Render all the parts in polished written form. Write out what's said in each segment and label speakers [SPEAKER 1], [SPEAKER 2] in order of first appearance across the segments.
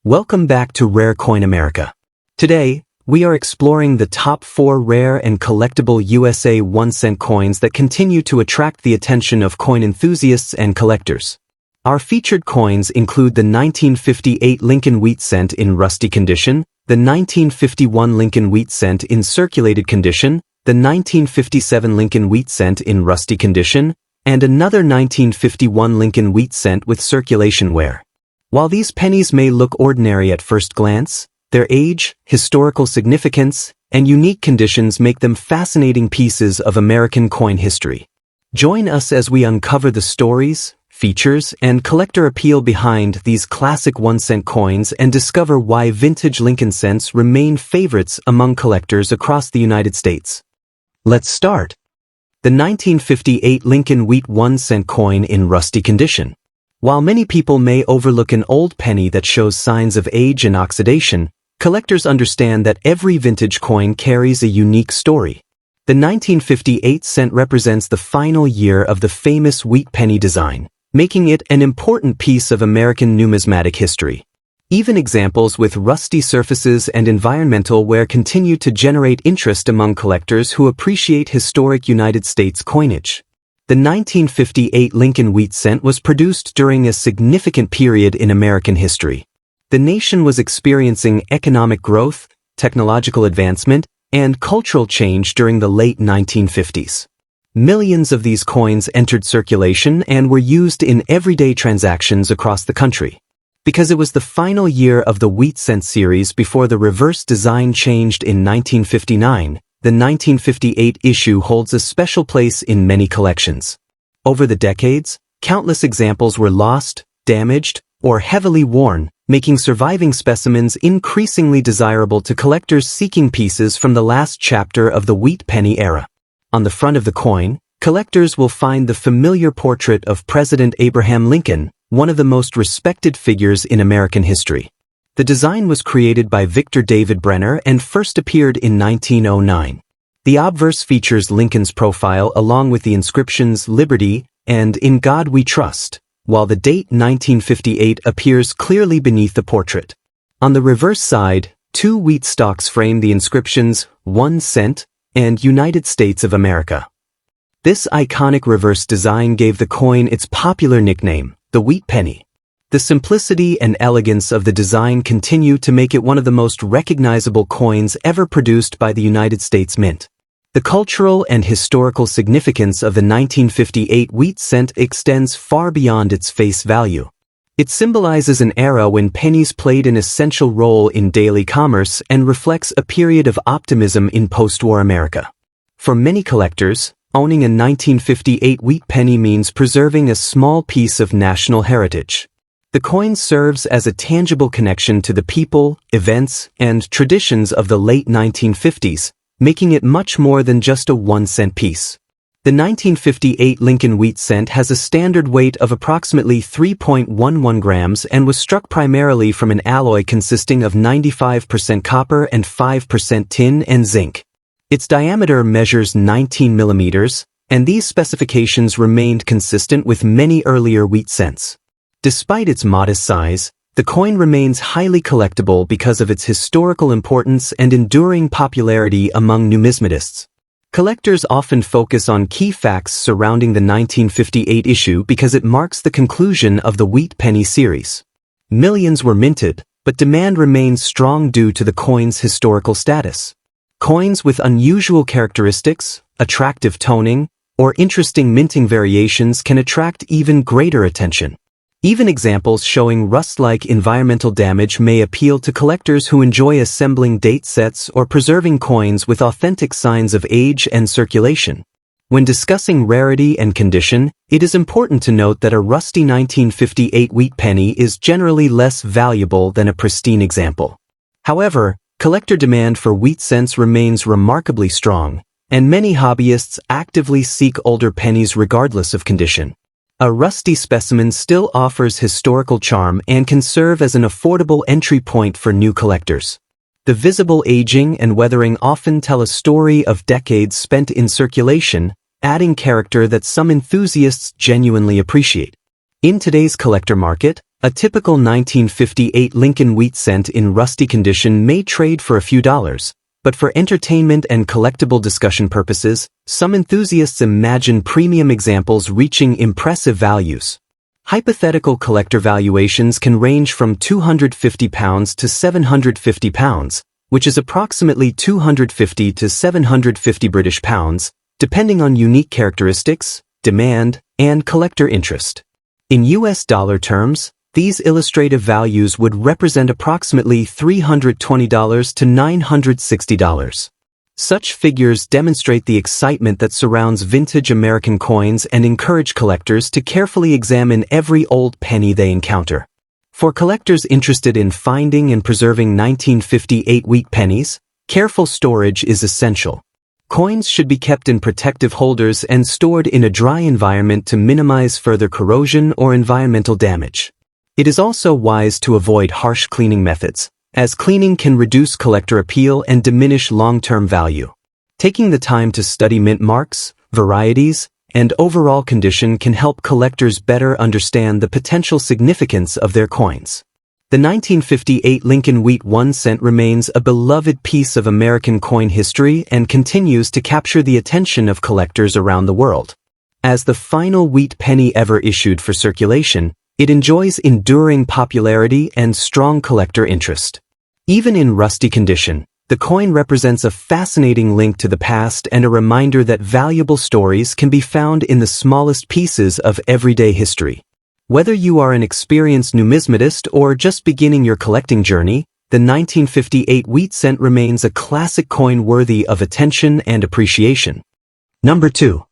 [SPEAKER 1] Welcome back to Rare Coin America. Today, we are exploring the top 4 rare and collectible USA 1-cent coins that continue to attract the attention of coin enthusiasts and collectors. Our featured coins include the 1958 Lincoln Wheat Cent in rusty condition, the 1951 Lincoln Wheat Cent in circulated condition, the 1957 Lincoln Wheat Cent in rusty condition, and another 1951 Lincoln Wheat Cent with circulation wear. While these pennies may look ordinary at first glance, their age, historical significance, and unique conditions make them fascinating pieces of American coin history. Join us as we uncover the stories, features, and collector appeal behind these classic 1-cent coins and discover why vintage Lincoln cents remain favorites among collectors across the United States. Let's start. The 1958 Lincoln Wheat 1-cent coin in rusty condition. While many people may overlook an old penny that shows signs of age and oxidation, collectors understand that every vintage coin carries a unique story. The 1958 cent represents the final year of the famous wheat penny design, making it an important piece of American numismatic history. Even examples with rusty surfaces and environmental wear continue to generate interest among collectors who appreciate historic United States coinage. The 1958 Lincoln Wheat Cent was produced during a significant period in American history. The nation was experiencing economic growth, technological advancement, and cultural change during the late 1950s. Millions of these coins entered circulation and were used in everyday transactions across the country. Because it was the final year of the Wheat Cent series before the reverse design changed in 1959, the 1958 issue holds a special place in many collections. Over the decades, countless examples were lost, damaged, or heavily worn, making surviving specimens increasingly desirable to collectors seeking pieces from the last chapter of the wheat penny era. On the front of the coin, collectors will find the familiar portrait of President Abraham Lincoln, one of the most respected figures in American history. The design was created by Victor David Brenner and first appeared in 1909. The obverse features Lincoln's profile along with the inscriptions Liberty and In God We Trust, while the date 1958 appears clearly beneath the portrait. On the reverse side, 2 wheat stalks frame the inscriptions 1 cent and United States of America. This iconic reverse design gave the coin its popular nickname, the wheat penny. The simplicity and elegance of the design continue to make it one of the most recognizable coins ever produced by the United States Mint. The cultural and historical significance of the 1958 wheat cent extends far beyond its face value. It symbolizes an era when pennies played an essential role in daily commerce and reflects a period of optimism in post-war America. For many collectors, owning a 1958 wheat penny means preserving a small piece of national heritage. The coin serves as a tangible connection to the people, events, and traditions of the late 1950s, making it much more than just a 1-cent piece. The 1958 Lincoln Wheat Cent has a standard weight of approximately 3.11 grams and was struck primarily from an alloy consisting of 95% copper and 5% tin and zinc. Its diameter measures 19 millimeters, and these specifications remained consistent with many earlier wheat cents. Despite its modest size, the coin remains highly collectible because of its historical importance and enduring popularity among numismatists. Collectors often focus on key facts surrounding the 1958 issue because it marks the conclusion of the wheat penny series. Millions were minted, but demand remains strong due to the coin's historical status. Coins with unusual characteristics, attractive toning, or interesting minting variations can attract even greater attention. Even examples showing rust-like environmental damage may appeal to collectors who enjoy assembling date sets or preserving coins with authentic signs of age and circulation. When discussing rarity and condition, it is important to note that a rusty 1958 wheat penny is generally less valuable than a pristine example. However, collector demand for wheat cents remains remarkably strong, and many hobbyists actively seek older pennies regardless of condition. A rusty specimen still offers historical charm and can serve as an affordable entry point for new collectors. The visible aging and weathering often tell a story of decades spent in circulation, adding character that some enthusiasts genuinely appreciate. In today's collector market, A typical 1958 Lincoln Wheat cent in rusty condition may trade for a few dollars, but for entertainment and collectible discussion purposes, some enthusiasts imagine premium examples reaching impressive values. Hypothetical collector valuations can range from £250 to £750, which is approximately 250 to 750 British pounds, depending on unique characteristics, demand, and collector interest. In US dollar terms, these illustrative values would represent approximately $320 to $960. Such figures demonstrate the excitement that surrounds vintage American coins and encourage collectors to carefully examine every old penny they encounter. For collectors interested in finding and preserving 1958 wheat pennies, careful storage is essential. Coins should be kept in protective holders and stored in a dry environment to minimize further corrosion or environmental damage. It is also wise to avoid harsh cleaning methods, as cleaning can reduce collector appeal and diminish long-term value. Taking the time to study mint marks, varieties, and overall condition can help collectors better understand the potential significance of their coins. The 1958 Lincoln Wheat 1 cent remains a beloved piece of American coin history and continues to capture the attention of collectors around the world. As the final wheat penny ever issued for circulation, it enjoys enduring popularity and strong collector interest. Even in rusty condition, the coin represents a fascinating link to the past and a reminder that valuable stories can be found in the smallest pieces of everyday history. Whether you are an experienced numismatist or just beginning your collecting journey, the 1958 wheat cent remains a classic coin worthy of attention and appreciation. Number 2.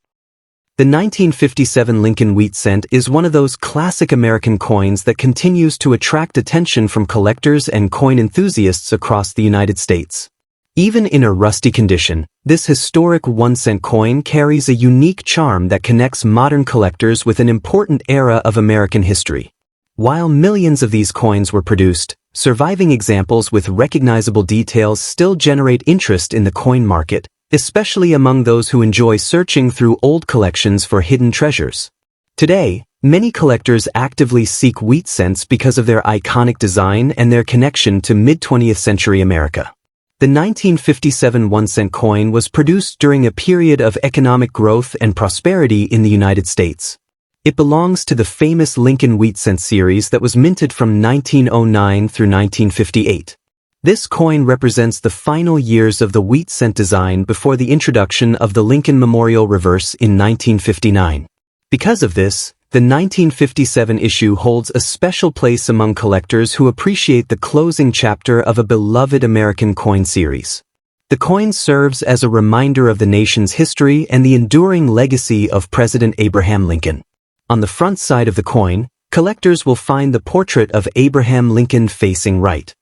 [SPEAKER 1] The 1957 Lincoln Wheat cent is one of those classic American coins that continues to attract attention from collectors and coin enthusiasts across the United States. Even in a rusty condition, this historic 1 cent coin carries a unique charm that connects modern collectors with an important era of American history. While millions of these coins were produced, surviving examples with recognizable details still generate interest in the coin market, especially among those who enjoy searching through old collections for hidden treasures. Today, many collectors actively seek wheat cents because of their iconic design and their connection to mid-20th century America. The 1957 1 cent coin was produced during a period of economic growth and prosperity in the United States. It belongs to the famous Lincoln Wheat cent series that was minted from 1909 through 1958. This coin represents the final years of the wheat cent design before the introduction of the Lincoln Memorial Reverse in 1959. Because of this, the 1957 issue holds a special place among collectors who appreciate the closing chapter of a beloved American coin series. The coin serves as a reminder of the nation's history and the enduring legacy of President Abraham Lincoln. On the front side of the coin, collectors will find the portrait of Abraham Lincoln facing right.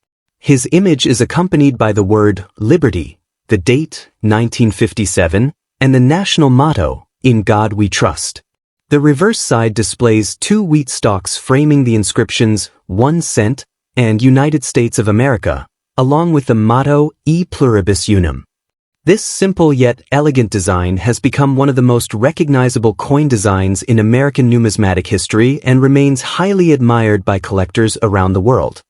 [SPEAKER 1] His image is accompanied by the word Liberty, the date 1957, and the national motto, In God We Trust. The reverse side displays 2 wheat stalks framing the inscriptions 1 cent and United States of America, along with the motto E Pluribus Unum. This simple yet elegant design has become one of the most recognizable coin designs in American numismatic history and remains highly admired by collectors around the world.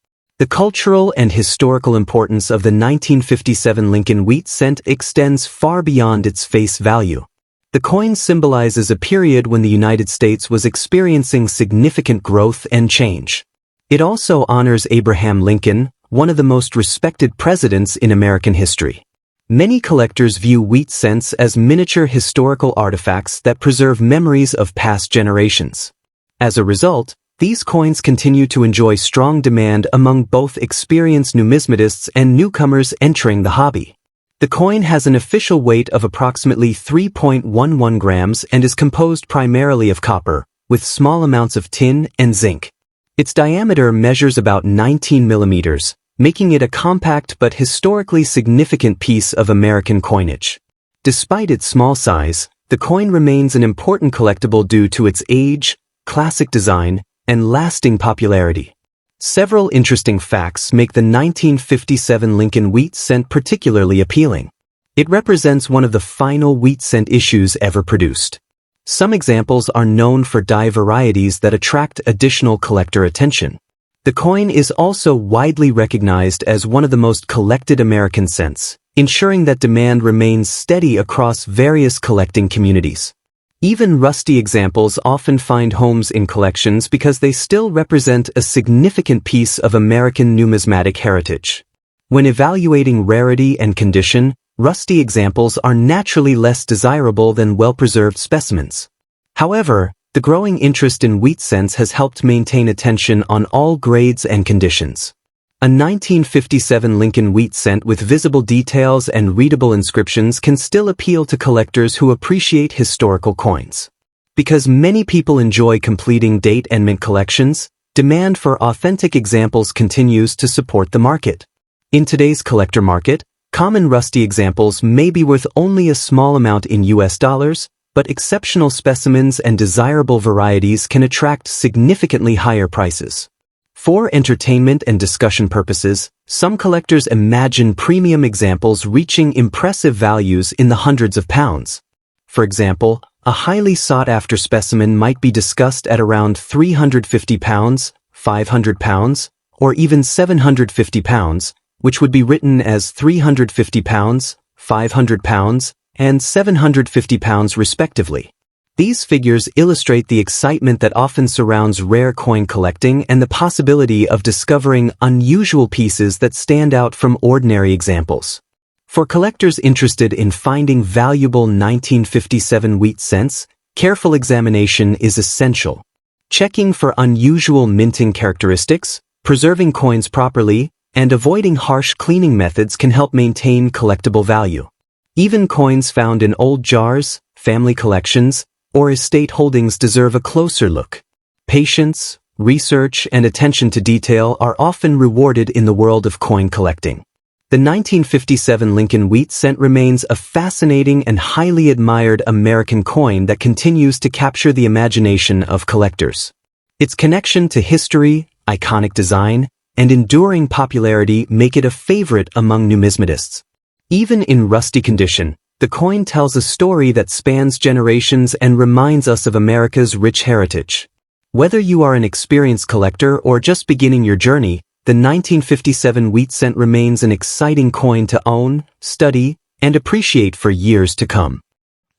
[SPEAKER 1] The cultural and historical importance of the 1957 Lincoln Wheat cent extends far beyond its face value. The coin symbolizes a period when the United States was experiencing significant growth and change. It also honors Abraham Lincoln, one of the most respected presidents in American history. Many collectors view wheat cents as miniature historical artifacts that preserve memories of past generations. As a result, these coins continue to enjoy strong demand among both experienced numismatists and newcomers entering the hobby. The coin has an official weight of approximately 3.11 grams and is composed primarily of copper, with small amounts of tin and zinc. Its diameter measures about 19 millimeters, making it a compact but historically significant piece of American coinage. Despite its small size, the coin remains an important collectible due to its age, classic design, and lasting popularity. Several interesting facts make the 1957 Lincoln Wheat cent particularly appealing. It represents one of the final wheat cent issues ever produced. Some examples are known for dye varieties that attract additional collector attention. The coin is also widely recognized as one of the most collected American cents, ensuring that demand remains steady across various collecting communities. Even rusty examples often find homes in collections because they still represent a significant piece of American numismatic heritage. When evaluating rarity and condition, rusty examples are naturally less desirable than well-preserved specimens. However, the growing interest in wheat cents has helped maintain attention on all grades and conditions. A 1957 Lincoln Wheat cent with visible details and readable inscriptions can still appeal to collectors who appreciate historical coins. Because many people enjoy completing date and mint collections, demand for authentic examples continues to support the market. In today's collector market, common rusty examples may be worth only a small amount in US dollars, but exceptional specimens and desirable varieties can attract significantly higher prices. For entertainment and discussion purposes, some collectors imagine premium examples reaching impressive values in the hundreds of pounds. For example, a highly sought-after specimen might be discussed at around 350 pounds, 500 pounds, or even 750 pounds, which would be written as 350 pounds, 500 pounds, and 750 pounds respectively. These figures illustrate the excitement that often surrounds rare coin collecting and the possibility of discovering unusual pieces that stand out from ordinary examples. For collectors interested in finding valuable 1957 wheat cents, careful examination is essential. Checking for unusual minting characteristics, preserving coins properly, and avoiding harsh cleaning methods can help maintain collectible value. Even coins found in old jars, family collections, or estate holdings deserve a closer look. Patience, research, and attention to detail are often rewarded in the world of coin collecting. The 1957 Lincoln Wheat cent remains a fascinating and highly admired American coin that continues to capture the imagination of collectors. Its connection to history, iconic design, and enduring popularity make it a favorite among numismatists. Even in rusty condition, the coin tells a story that spans generations and reminds us of America's rich heritage. Whether you are an experienced collector or just beginning your journey, the 1957 wheat cent remains an exciting coin to own, study, and appreciate for years to come.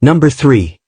[SPEAKER 1] Number 3.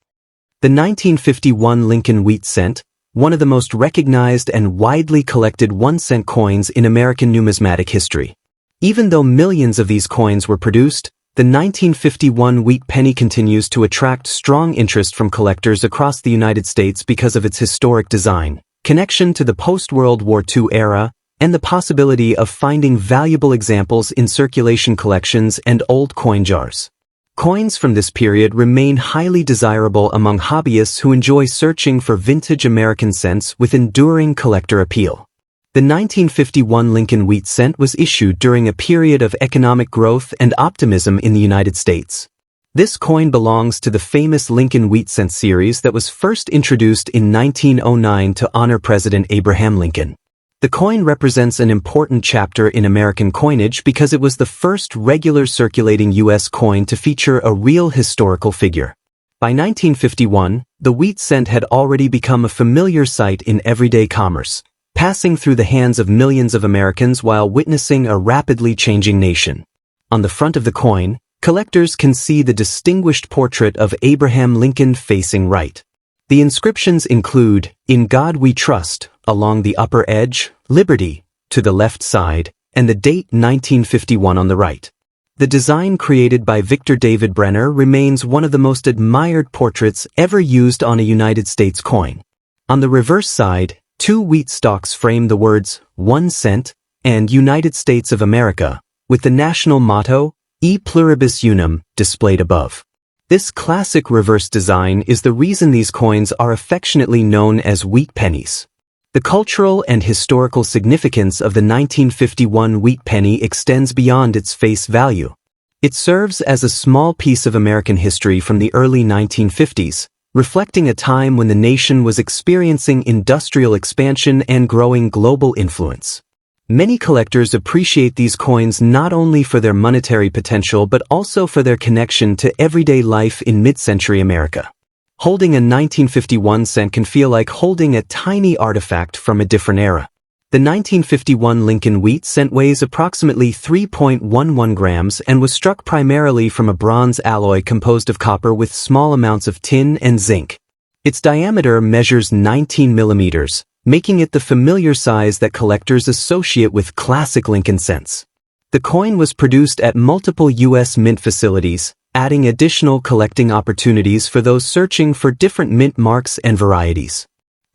[SPEAKER 1] The 1951 Lincoln Wheat cent, one of the most recognized and widely collected 1-cent coins in American numismatic history. Even though millions of these coins were produced, the 1951 wheat penny continues to attract strong interest from collectors across the United States because of its historic design, connection to the post-World War II era, and the possibility of finding valuable examples in circulation collections and old coin jars. Coins from this period remain highly desirable among hobbyists who enjoy searching for vintage American cents with enduring collector appeal. The 1951 Lincoln Wheat cent was issued during a period of economic growth and optimism in the United States. This coin belongs to the famous Lincoln Wheat cent series that was first introduced in 1909 to honor President Abraham Lincoln. The coin represents an important chapter in American coinage because it was the first regular circulating U.S. coin to feature a real historical figure. By 1951, the wheat cent had already become a familiar sight in everyday commerce, passing through the hands of millions of Americans while witnessing a rapidly changing nation. On the front of the coin, collectors can see the distinguished portrait of Abraham Lincoln facing right. The inscriptions include, "In God We Trust," along the upper edge, "Liberty," to the left side, and the date 1951 on the right. The design created by Victor David Brenner remains one of the most admired portraits ever used on a United States coin. On the reverse side, 2 wheat stalks frame the words, 1 cent, and United States of America, with the national motto, E Pluribus Unum, displayed above. This classic reverse design is the reason these coins are affectionately known as wheat pennies. The cultural and historical significance of the 1951 wheat penny extends beyond its face value. It serves as a small piece of American history from the early 1950s, reflecting a time when the nation was experiencing industrial expansion and growing global influence. Many collectors appreciate these coins not only for their monetary potential but also for their connection to everyday life in mid-century America. Holding a 1951 cent can feel like holding a tiny artifact from a different era. The 1951 Lincoln Wheat cent weighs approximately 3.11 grams and was struck primarily from a bronze alloy composed of copper with small amounts of tin and zinc. Its diameter measures 19 millimeters, making it the familiar size that collectors associate with classic Lincoln cents. The coin was produced at multiple U.S. mint facilities, adding additional collecting opportunities for those searching for different mint marks and varieties.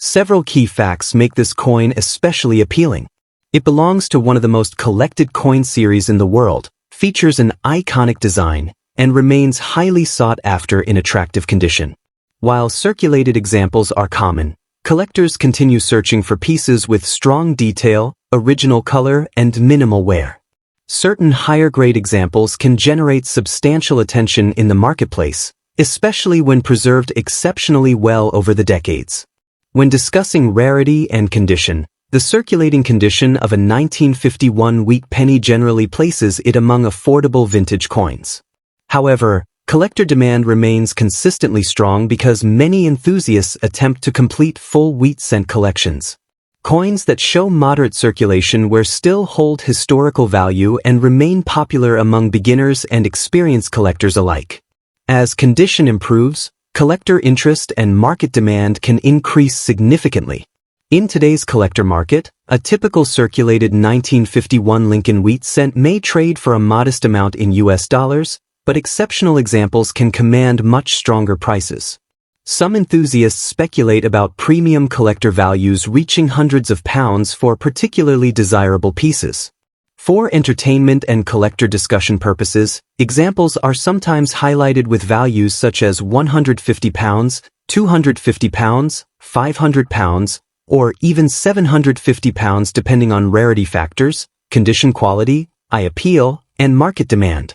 [SPEAKER 1] Several key facts make this coin especially appealing. It belongs to one of the most collected coin series in the world, features an iconic design, and remains highly sought after in attractive condition. While circulated examples are common, collectors continue searching for pieces with strong detail, original color, and minimal wear. Certain higher-grade examples can generate substantial attention in the marketplace, especially when preserved exceptionally well over the decades. When discussing rarity and condition, the circulating condition of a 1951 wheat penny generally places it among affordable vintage coins. However, collector demand remains consistently strong because many enthusiasts attempt to complete full wheat cent collections. Coins that show moderate circulation still hold historical value and remain popular among beginners and experienced collectors alike. As condition improves, collector interest and market demand can increase significantly. In today's collector market, a typical circulated 1951 Lincoln Wheat cent may trade for a modest amount in US dollars, but exceptional examples can command much stronger prices. Some enthusiasts speculate about premium collector values reaching hundreds of pounds for particularly desirable pieces. For entertainment and collector discussion purposes, examples are sometimes highlighted with values such as £150, £250, £500, or even £750 depending on rarity factors, condition quality, eye appeal, and market demand.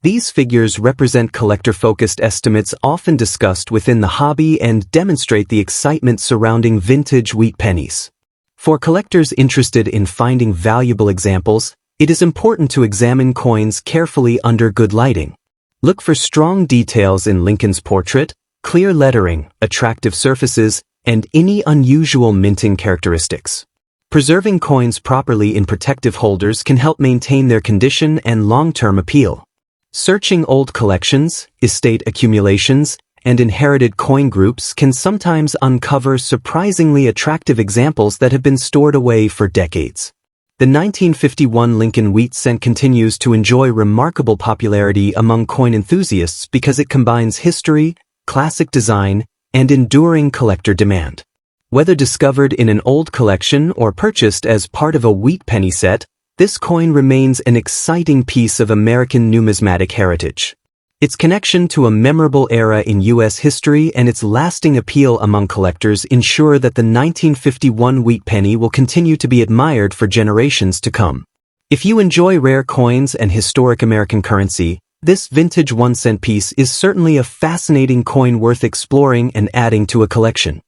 [SPEAKER 1] These figures represent collector-focused estimates often discussed within the hobby and demonstrate the excitement surrounding vintage wheat pennies. For collectors interested in finding valuable examples, it is important to examine coins carefully under good lighting. Look for strong details in Lincoln's portrait, clear lettering, attractive surfaces, and any unusual minting characteristics. Preserving coins properly in protective holders can help maintain their condition and long-term appeal. Searching old collections, estate accumulations, and inherited coin groups can sometimes uncover surprisingly attractive examples that have been stored away for decades. The 1951 Lincoln Wheat cent continues to enjoy remarkable popularity among coin enthusiasts because it combines history, classic design, and enduring collector demand. Whether discovered in an old collection or purchased as part of a wheat penny set, this coin remains an exciting piece of American numismatic heritage. Its connection to a memorable era in U.S. history and its lasting appeal among collectors ensure that the 1951 wheat penny will continue to be admired for generations to come. If you enjoy rare coins and historic American currency, this vintage 1-cent piece is certainly a fascinating coin worth exploring and adding to a collection.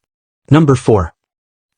[SPEAKER 1] Number 4.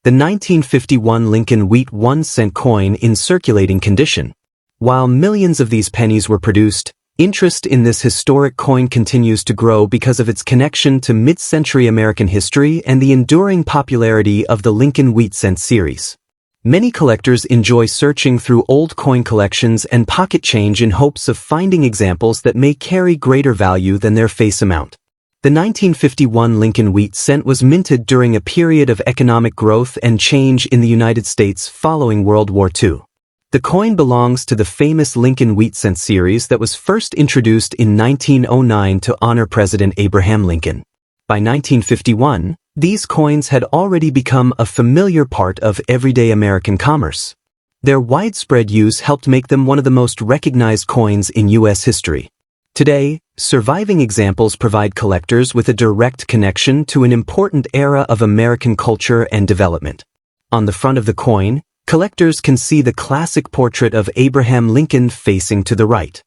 [SPEAKER 1] The 1951 Lincoln Wheat 1-cent coin in circulating condition. While millions of these pennies were produced, interest in this historic coin continues to grow because of its connection to mid-century American history and the enduring popularity of the Lincoln Wheat cent series. Many collectors enjoy searching through old coin collections and pocket change in hopes of finding examples that may carry greater value than their face amount. The 1951 Lincoln Wheat cent was minted during a period of economic growth and change in the United States following World War II. The coin belongs to the famous Lincoln Wheat cent series that was first introduced in 1909 to honor President Abraham Lincoln. By 1951, these coins had already become a familiar part of everyday American commerce. Their widespread use helped make them one of the most recognized coins in U.S. history. Today, surviving examples provide collectors with a direct connection to an important era of American culture and development. On the front of the coin, collectors can see the classic portrait of Abraham Lincoln facing to the right.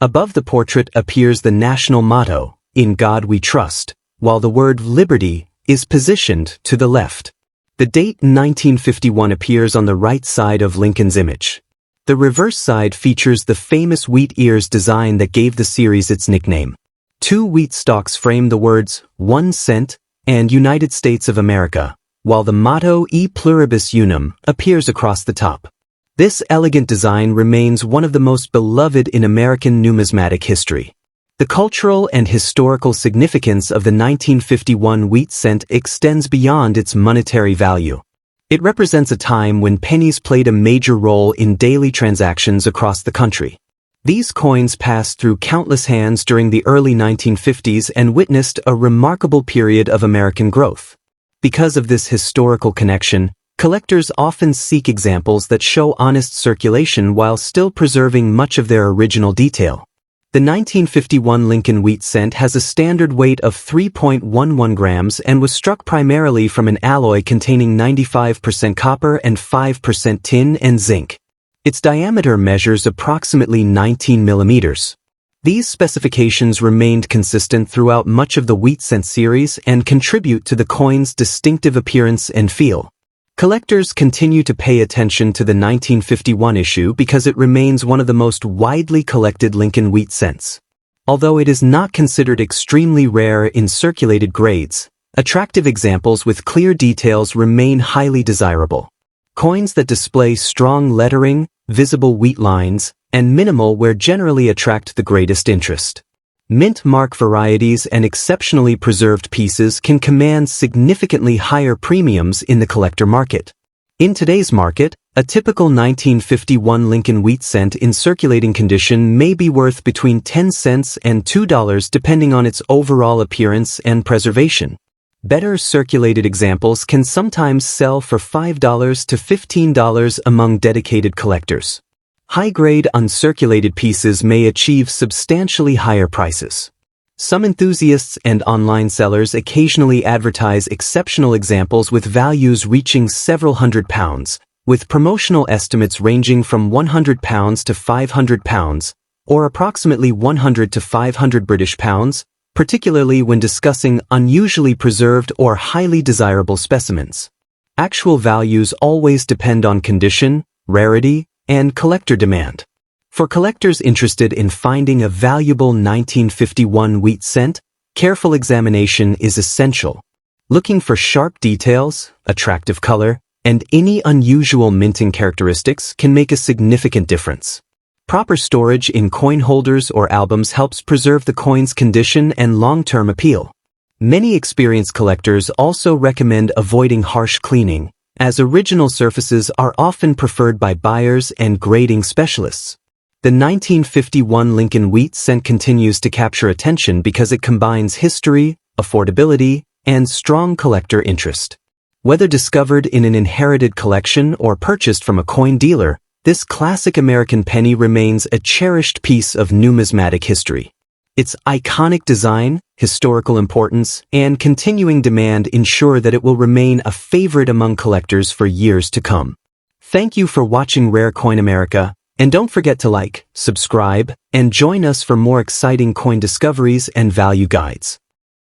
[SPEAKER 1] Above the portrait appears the national motto, "In God We Trust," while the word liberty is positioned to the left. The date 1951 appears on the right side of Lincoln's image. The reverse side features the famous wheat ears design that gave the series its nickname. Two wheat stalks frame the words 1 cent and United States of America, while the motto E pluribus unum appears across the top. This elegant design remains one of the most beloved in American numismatic history. The cultural and historical significance of the 1951 wheat cent extends beyond its monetary value. It represents a time when pennies played a major role in daily transactions across the country. These coins passed through countless hands during the early 1950s and witnessed a remarkable period of American growth. Because of this historical connection, collectors often seek examples that show honest circulation while still preserving much of their original detail. The 1951 Lincoln Wheat Cent has a standard weight of 3.11 grams and was struck primarily from an alloy containing 95% copper and 5% tin and zinc. Its diameter measures approximately 19 millimeters. These specifications remained consistent throughout much of the wheat cent series and contribute to the coin's distinctive appearance and feel. Collectors continue to pay attention to the 1951 issue because it remains one of the most widely collected Lincoln Wheat Cents. Although it is not considered extremely rare in circulated grades, attractive examples with clear details remain highly desirable. Coins that display strong lettering, visible wheat lines, and minimal wear generally attract the greatest interest. Mint mark varieties and exceptionally preserved pieces can command significantly higher premiums in the collector market. In today's market, a typical 1951 Lincoln Wheat Cent in circulating condition may be worth between 10 cents and $2 depending on its overall appearance and preservation. Better circulated examples can sometimes sell for $5 to $15 among dedicated collectors. High-grade uncirculated pieces may achieve substantially higher prices. Some enthusiasts and online sellers occasionally advertise exceptional examples with values reaching several £100s, with promotional estimates ranging from £100 to £500, or approximately 100 to 500 British pounds, particularly when discussing unusually preserved or highly desirable specimens. Actual values always depend on condition, rarity, and collector demand. For collectors interested in finding a valuable 1951 wheat cent, careful examination is essential. Looking for sharp details, attractive color, and any unusual minting characteristics can make a significant difference. Proper storage in coin holders or albums helps preserve the coin's condition and long-term appeal. Many experienced collectors also recommend avoiding harsh cleaning, as original surfaces are often preferred by buyers and grading specialists. The 1951 Lincoln Wheat Cent continues to capture attention because it combines history, affordability, and strong collector interest. Whether discovered in an inherited collection or purchased from a coin dealer, this classic American penny remains a cherished piece of numismatic history. Its iconic design, historical importance, and continuing demand ensure that it will remain a favorite among collectors for years to come. Thank you for watching Rare Coin America, and don't forget to like, subscribe, and join us for more exciting coin discoveries and value guides.